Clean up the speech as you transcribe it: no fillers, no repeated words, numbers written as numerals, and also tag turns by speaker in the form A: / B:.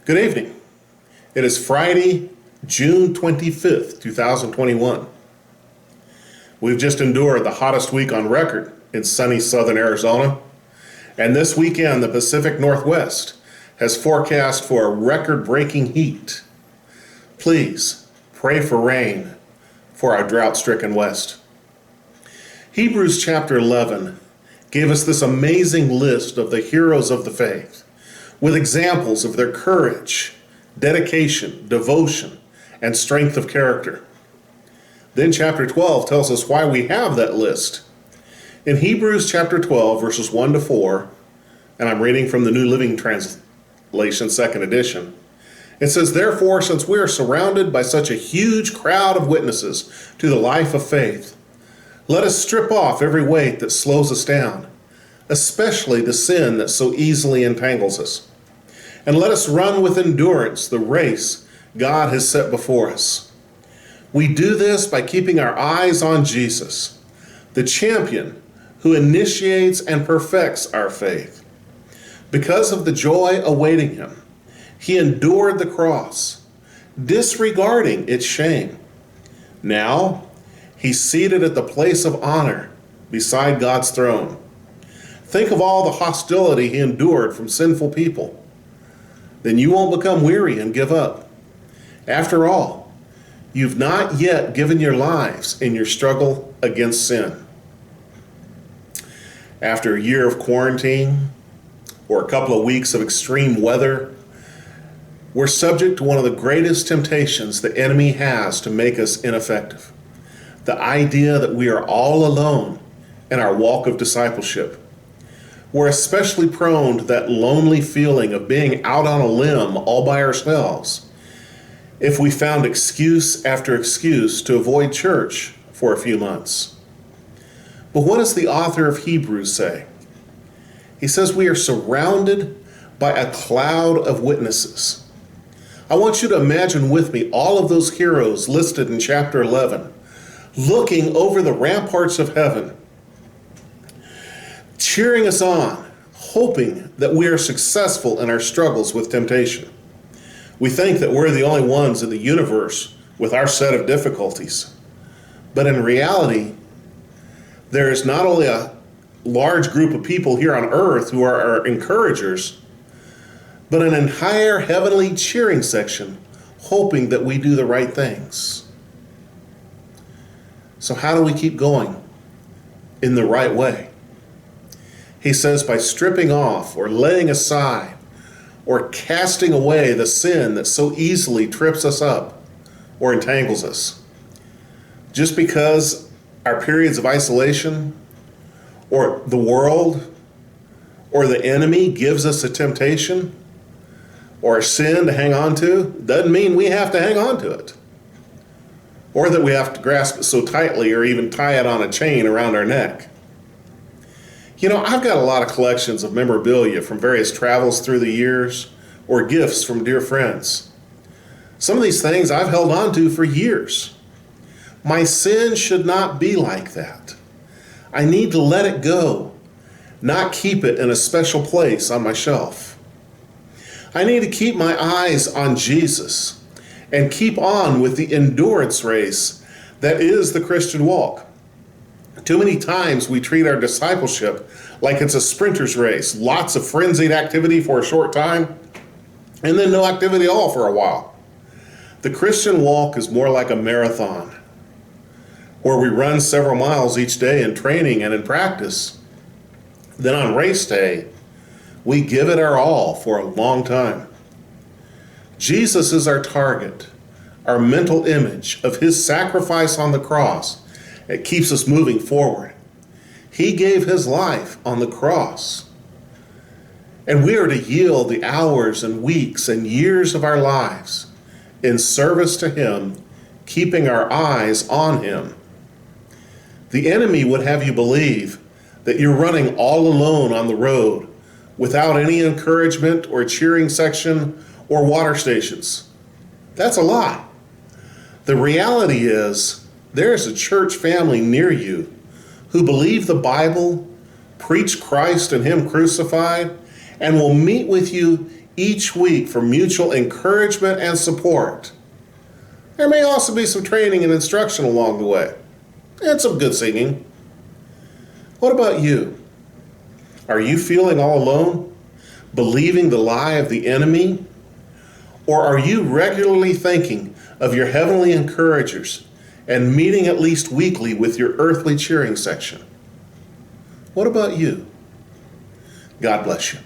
A: Good evening. It is Friday, June 25th, 2021. We've just endured the hottest week on record in sunny southern Arizona, and this weekend the Pacific Northwest has forecast for a record-breaking heat. Please pray for rain for our drought-stricken West. Hebrews chapter 11 gave us this amazing list of the heroes of the faith, with examples of their courage, dedication, devotion, and strength of character. Then chapter 12 tells us why we have that list. In Hebrews chapter 12, verses 1 to 4, and I'm reading from the New Living Translation, second edition, it says, "Therefore, since we are surrounded by such a huge crowd of witnesses to the life of faith, let us strip off every weight that slows us down, especially the sin that so easily entangles us. And let us run with endurance the race God has set before us. We do this by keeping our eyes on Jesus, the champion who initiates and perfects our faith. Because of the joy awaiting him, he endured the cross, disregarding its shame. Now, he's seated at the place of honor beside God's throne. Think of all the hostility he endured from sinful people. Then you won't become weary and give up. After all, you've not yet given your lives in your struggle against sin." After a year of quarantine or a couple of weeks of extreme weather, we're subject to one of the greatest temptations the enemy has to make us ineffective. The idea that we are all alone in our walk of discipleship. We're especially prone to that lonely feeling of being out on a limb all by ourselves if we found excuse after excuse to avoid church for a few months. But what does the author of Hebrews say? He says we are surrounded by a cloud of witnesses. I want you to imagine with me all of those heroes listed in chapter 11, looking over the ramparts of heaven, cheering us on, hoping that we are successful in our struggles with temptation. We think that we're the only ones in the universe with our set of difficulties. But in reality, there is not only a large group of people here on earth who are our encouragers, but an entire heavenly cheering section hoping that we do the right things. So how do we keep going in the right way? He says by stripping off or laying aside or casting away the sin that so easily trips us up or entangles us. Just because our periods of isolation or the world or the enemy gives us a temptation or a sin to hang on to, doesn't mean we have to hang on to it. Or that we have to grasp it so tightly or even tie it on a chain around our neck. You know, I've got a lot of collections of memorabilia from various travels through the years or gifts from dear friends. Some of these things I've held on to for years. My sin should not be like that. I need to let it go, not keep it in a special place on my shelf. I need to keep my eyes on Jesus and keep on with the endurance race that is the Christian walk. Too many times we treat our discipleship like it's a sprinter's race, lots of frenzied activity for a short time, and then no activity at all for a while. The Christian walk is more like a marathon, where we run several miles each day in training and in practice. Then on race day, we give it our all for a long time. Jesus is our target, our mental image of his sacrifice on the cross. It keeps us moving forward. He gave his life on the cross. And we are to yield the hours and weeks and years of our lives in service to him, keeping our eyes on him. The enemy would have you believe that you're running all alone on the road without any encouragement or cheering section or water stations. That's a lie. The reality is there's a church family near you who believe the Bible, preach Christ and him crucified, and will meet with you each week for mutual encouragement and support. There may also be some training and instruction along the way, and some good singing. What about you? Are you feeling all alone, believing the lie of the enemy? Or are you regularly thinking of your heavenly encouragers and meeting at least weekly with your earthly cheering section? What about you? God bless you.